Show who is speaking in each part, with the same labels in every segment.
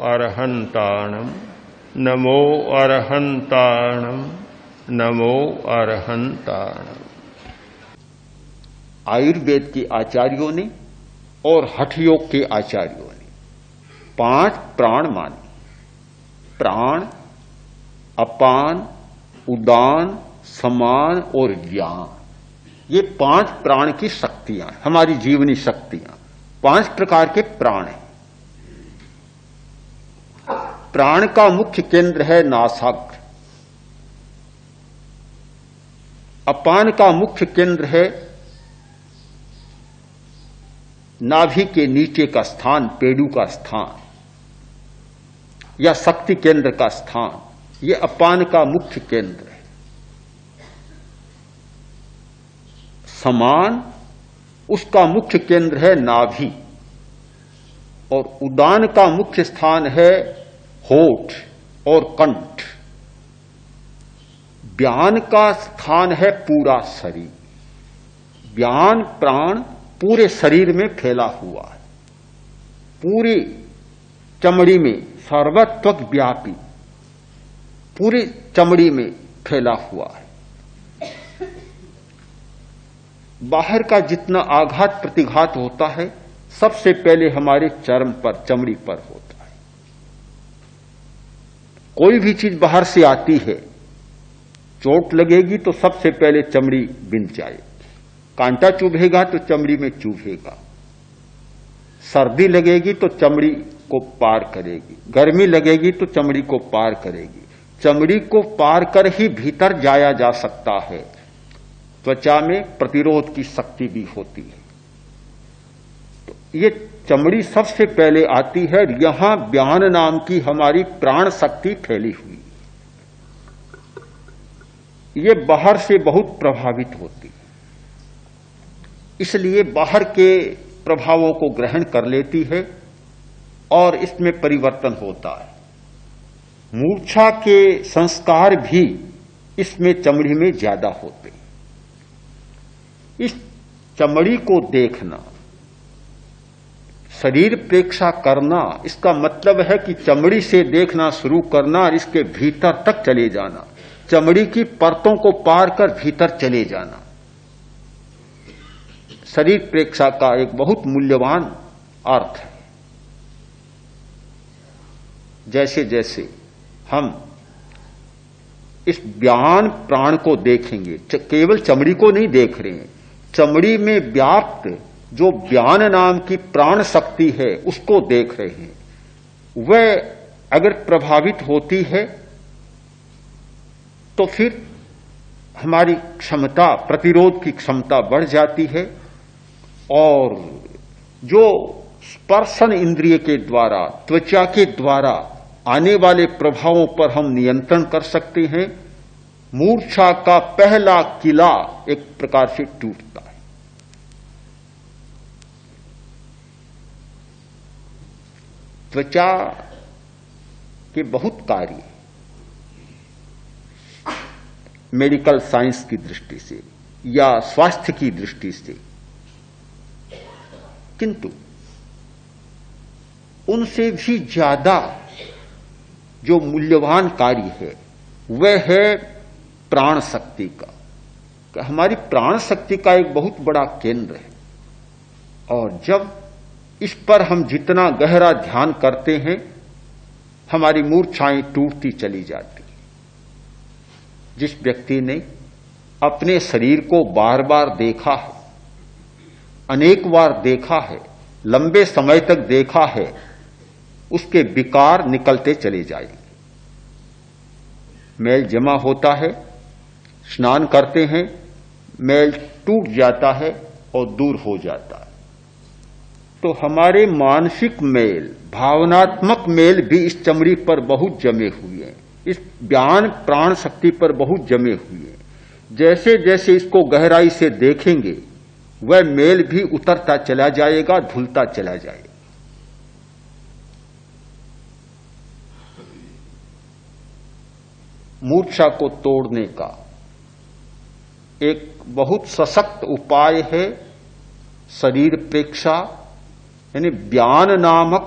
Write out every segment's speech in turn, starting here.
Speaker 1: अरहंताणम नमो अरहंताणम नमो अरहंताणम।
Speaker 2: आयुर्वेद के आचार्यों ने और हठ योग के आचार्यों ने 5 प्राण माने। प्राण, अपान, उदान, समान और ज्ञान, ये 5 प्राण की शक्तियां, हमारी जीवनी शक्तियां। 5 प्रकार के प्राण हैं। प्राण का मुख्य केंद्र है नासाग्र। अपान का मुख्य केंद्र है नाभि के नीचे का स्थान, पेडू का स्थान या शक्ति केंद्र का स्थान, यह अपान का मुख्य केंद्र है। समान, उसका मुख्य केंद्र है नाभि और उदान का मुख्य स्थान है होठ और कंठ। व्यान का स्थान है पूरा शरीर। व्यान प्राण पूरे शरीर में फैला हुआ है, पूरी चमड़ी में, सर्वत्वक व्यापी, पूरी चमड़ी में फैला हुआ है। बाहर का जितना आघात प्रतिघात होता है सबसे पहले हमारे चर्म पर, चमड़ी पर होता है। कोई भी चीज बाहर से आती है, चोट लगेगी तो सबसे पहले चमड़ी बिंध जाएगी। कांटा चुभेगा तो चमड़ी में चुभेगा। सर्दी लगेगी तो चमड़ी को पार करेगी, गर्मी लगेगी तो चमड़ी को पार करेगी। चमड़ी को पार कर ही भीतर जाया जा सकता है। त्वचा में प्रतिरोध की शक्ति भी होती है। तो ये चमड़ी सबसे पहले आती है। यहां व्यान नाम की हमारी प्राण शक्ति फैली हुई, ये बाहर से बहुत प्रभावित होती है, इसलिए बाहर के प्रभावों को ग्रहण कर लेती है और इसमें परिवर्तन होता है। मूर्छा के संस्कार भी इसमें चमड़ी में ज्यादा होते हैं। इस चमड़ी को देखना, शरीर प्रेक्षा करना, इसका मतलब है कि चमड़ी से देखना शुरू करना और इसके भीतर तक चले जाना, चमड़ी की परतों को पार कर भीतर चले जाना। शरीर प्रेक्षा का एक बहुत मूल्यवान अर्थ है। जैसे जैसे हम इस व्यान प्राण को देखेंगे, केवल चमड़ी को नहीं देख रहे हैं, चमड़ी में व्याप्त जो व्यान नाम की प्राण शक्ति है उसको देख रहे हैं। वह अगर प्रभावित होती है तो फिर हमारी क्षमता, प्रतिरोध की क्षमता बढ़ जाती है और जो स्पर्शन इंद्रिय के द्वारा, त्वचा के द्वारा आने वाले प्रभावों पर हम नियंत्रण कर सकते हैं। मूर्छा का पहला किला एक प्रकार से टूटता है। त्वचा के बहुत कार्य मेडिकल साइंस की दृष्टि से या स्वास्थ्य की दृष्टि से, किंतु उनसे भी ज्यादा जो मूल्यवान कार्य है वह है प्राण शक्ति का। हमारी प्राण शक्ति का एक बहुत बड़ा केंद्र है और जब इस पर हम जितना गहरा ध्यान करते हैं हमारी मूर्छाएं टूटती चली जाती। जिस व्यक्ति ने अपने शरीर को बार बार देखा है, अनेक बार देखा है, लंबे समय तक देखा है, उसके विकार निकलते चले जाएंगे। मैल जमा होता है, स्नान करते हैं, मैल टूट जाता है और दूर हो जाता है। तो हमारे मानसिक मैल, भावनात्मक मैल भी इस चमड़ी पर बहुत जमे हुए हैं, इस ज्ञान प्राण शक्ति पर बहुत जमे हुए हैं। जैसे जैसे इसको गहराई से देखेंगे वह मैल भी उतरता चला जाएगा, धुलता चला जाएगा। मूर्छा को तोड़ने का एक बहुत सशक्त उपाय है शरीर प्रेक्षा, यानी व्यान नामक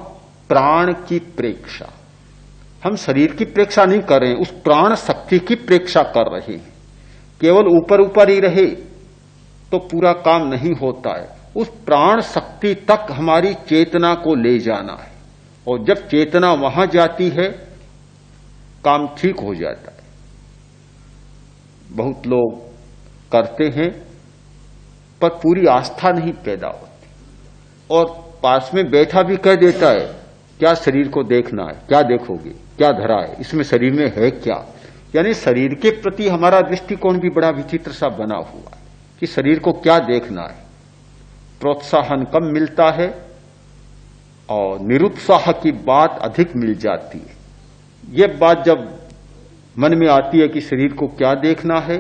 Speaker 2: प्राण की प्रेक्षा। हम शरीर की प्रेक्षा नहीं कर रहे हैं, उस प्राण शक्ति की प्रेक्षा कर रहे हैं। केवल ऊपर ऊपर ही रहे तो पूरा काम नहीं होता है, उस प्राण शक्ति तक हमारी चेतना को ले जाना है। और जब चेतना वहां जाती है काम ठीक हो जाता है। बहुत लोग करते हैं पर पूरी आस्था नहीं पैदा होती, और पास में बैठा भी कह देता है क्या शरीर को देखना है, क्या देखोगे, क्या धरा है, इसमें शरीर में है क्या। यानी शरीर के प्रति हमारा दृष्टिकोण भी बड़ा विचित्र सा बना हुआ है कि शरीर को क्या देखना है। प्रोत्साहन कम मिलता है और निरुत्साह की बात अधिक मिल जाती है। ये बात जब मन में आती है कि शरीर को क्या देखना है,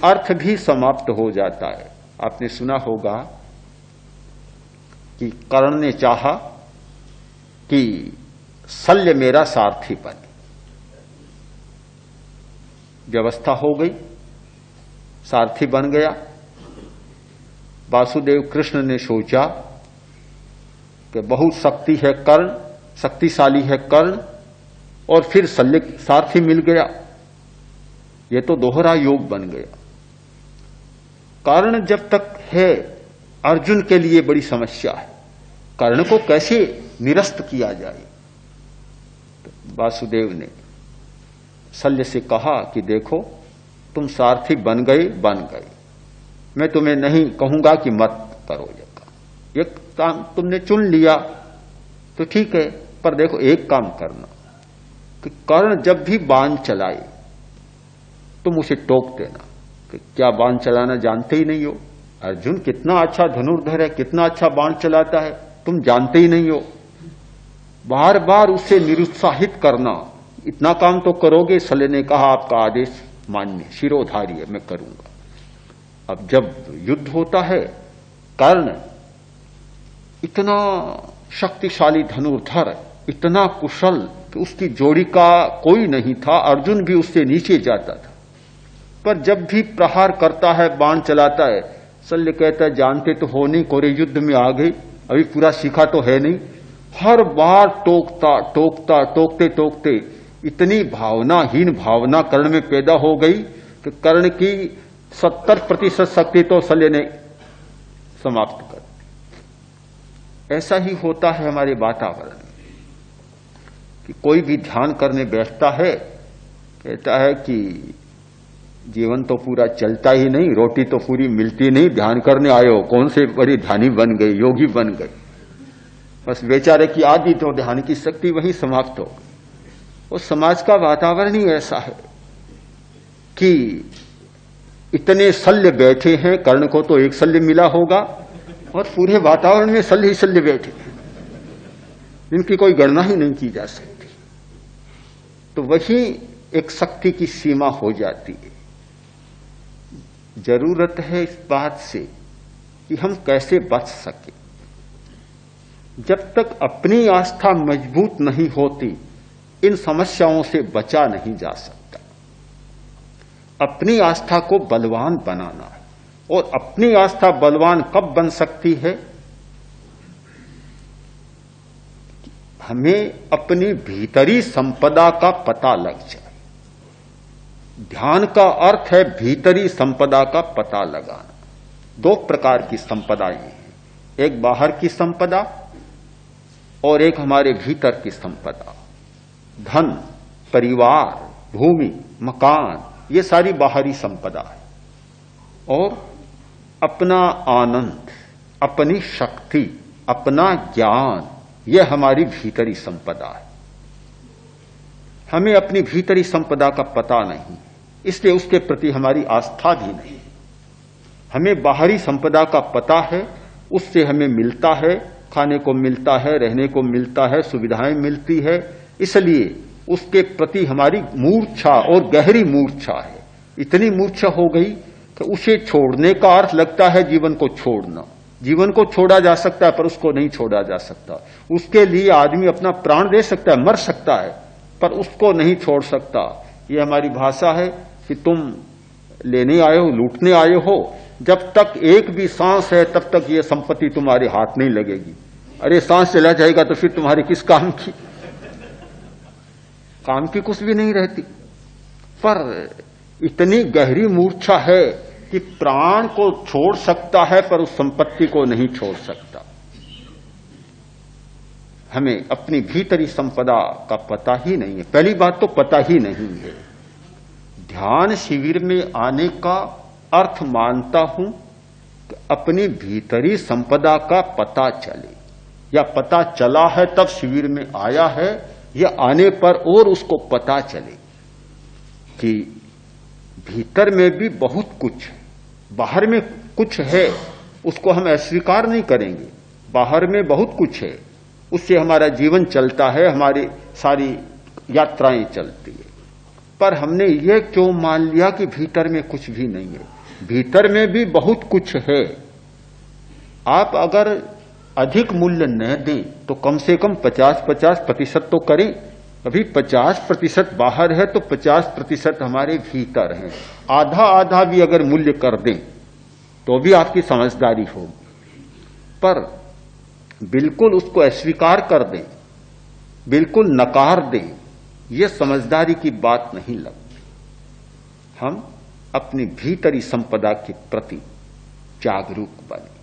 Speaker 2: अर्थ भी समाप्त हो जाता है। आपने सुना होगा कि कर्ण ने चाहा कि शल्य मेरा सारथी बने। व्यवस्था हो गई, सारथी बन गया। वासुदेव कृष्ण ने सोचा कि बहुत शक्ति है कर्ण, शक्तिशाली है कर्ण, और फिर शल्य सारथी मिल गया। यह तो दोहरा योग बन गया। कर्ण जब तक है अर्जुन के लिए बड़ी समस्या है, कर्ण को कैसे निरस्त किया जाए। तो वासुदेव ने शल्य से कहा कि देखो तुम सारथी बन गए, मैं तुम्हें नहीं कहूंगा कि मत करो। ये काम तुमने चुन लिया तो ठीक है, पर देखो एक काम करना कि कर्ण जब भी बाण चलाए तुम उसे टोक देना कि क्या बाण चलाना जानते ही नहीं हो। अर्जुन कितना अच्छा धनुर्धर है, कितना अच्छा बाण चलाता है, तुम जानते ही नहीं हो। बार बार उसे निरुत्साहित करना, इतना काम तो करोगे। शल्य ने कहा आपका आदेश मान्य, शिरोधार्य है, मैं करूंगा। अब जब युद्ध होता है, कर्ण इतना शक्तिशाली धनुर्धर, इतना कुशल कि उसकी जोड़ी का कोई नहीं था। अर्जुन भी उससे नीचे जाता था। पर जब भी प्रहार करता है, बाण चलाता है, शल्य कहता है जानते तो हो नहीं, कोरे युद्ध में आ गई, अभी पूरा सीखा तो है नहीं। हर बार टोकते टोकते इतनी भावनाहीन भावना कर्ण में पैदा हो गई कि कर्ण की 70% शक्ति तो शल्य ने समाप्त कर दी। ऐसा ही होता है हमारे वातावरण में कि कोई भी ध्यान करने बैठता है, कहता है कि जीवन तो पूरा चलता ही नहीं, रोटी तो पूरी मिलती नहीं, ध्यान करने आए हो, कौन से बड़ी ध्यानी बन गए, योगी बन गए। बस बेचारे की आदि तो ध्यान की शक्ति वहीं समाप्त हो गई। और समाज का वातावरण ही ऐसा है कि इतने शल्य बैठे हैं, कर्ण को तो एक शल्य मिला होगा और पूरे वातावरण में शल्य ही शल्य बैठे हैं, जिनकी कोई गणना ही नहीं की जा सकती। तो वही एक शक्ति की सीमा हो जाती है। जरूरत है इस बात से कि हम कैसे बच सके। जब तक अपनी आस्था मजबूत नहीं होती, इन समस्याओं से बचा नहीं जा सकता। अपनी आस्था को बलवान बनाना है। और अपनी आस्था बलवान कब बन सकती है? हमें अपनी भीतरी संपदा का पता लग जाए। ध्यान का अर्थ है भीतरी संपदा का पता लगाना। दो प्रकार की संपदाएं हैं, एक बाहर की संपदा और एक हमारे भीतर की संपदा। धन, परिवार, भूमि, मकान, ये सारी बाहरी संपदा है। और अपना आनंद, अपनी शक्ति, अपना ज्ञान, यह हमारी भीतरी संपदा है। हमें अपनी भीतरी संपदा का पता नहीं, इसलिए उसके प्रति हमारी आस्था भी नहीं। हमें बाहरी संपदा का पता है, उससे हमें मिलता है, खाने को मिलता है, रहने को मिलता है, सुविधाएं मिलती है, इसलिए उसके प्रति हमारी मूर्छा और गहरी मूर्छा है। इतनी मूर्छा हो गई कि उसे छोड़ने का अर्थ लगता है जीवन को छोड़ना। जीवन को छोड़ा जा सकता है पर उसको नहीं छोड़ा जा सकता। उसके लिए आदमी अपना प्राण दे सकता है, मर सकता है, पर उसको नहीं छोड़ सकता। ये हमारी भाषा है कि तुम लेने आए हो, लूटने आए हो, जब तक एक भी सांस है तब तक ये संपत्ति तुम्हारे हाथ नहीं लगेगी। अरे सांस चला जाएगा तो फिर तुम्हारे किस काम की, काम की कुछ भी नहीं रहती। पर इतनी गहरी मूर्छा है कि प्राण को छोड़ सकता है पर उस संपत्ति को नहीं छोड़ सकता। हमें अपनी भीतरी संपदा का पता ही नहीं है। पहली बात तो पता ही नहीं है। ध्यान शिविर में आने का अर्थ मानता हूं कि अपनी भीतरी संपदा का पता चले, या पता चला है तब शिविर में आया है, या आने पर और उसको पता चले कि भीतर में भी बहुत कुछ है, बाहर में कुछ है, उसको हम अस्वीकार नहीं करेंगे। बाहर में बहुत कुछ है, उससे हमारा जीवन चलता है, हमारी सारी यात्राएं चलती है। पर हमने ये क्यों मान लिया कि भीतर में कुछ भी नहीं है? भीतर में भी बहुत कुछ है। आप अगर अधिक मूल्य न दें तो कम से कम 50-50% तो करें। अभी 50% बाहर है तो 50% हमारे भीतर है। आधा आधा भी अगर मूल्य कर दें तो भी आपकी समझदारी होगी। पर बिल्कुल उसको अस्वीकार कर दें, बिल्कुल नकार दें, यह समझदारी की बात नहीं लगती। हम अपनी भीतरी संपदा के प्रति जागरूक बने।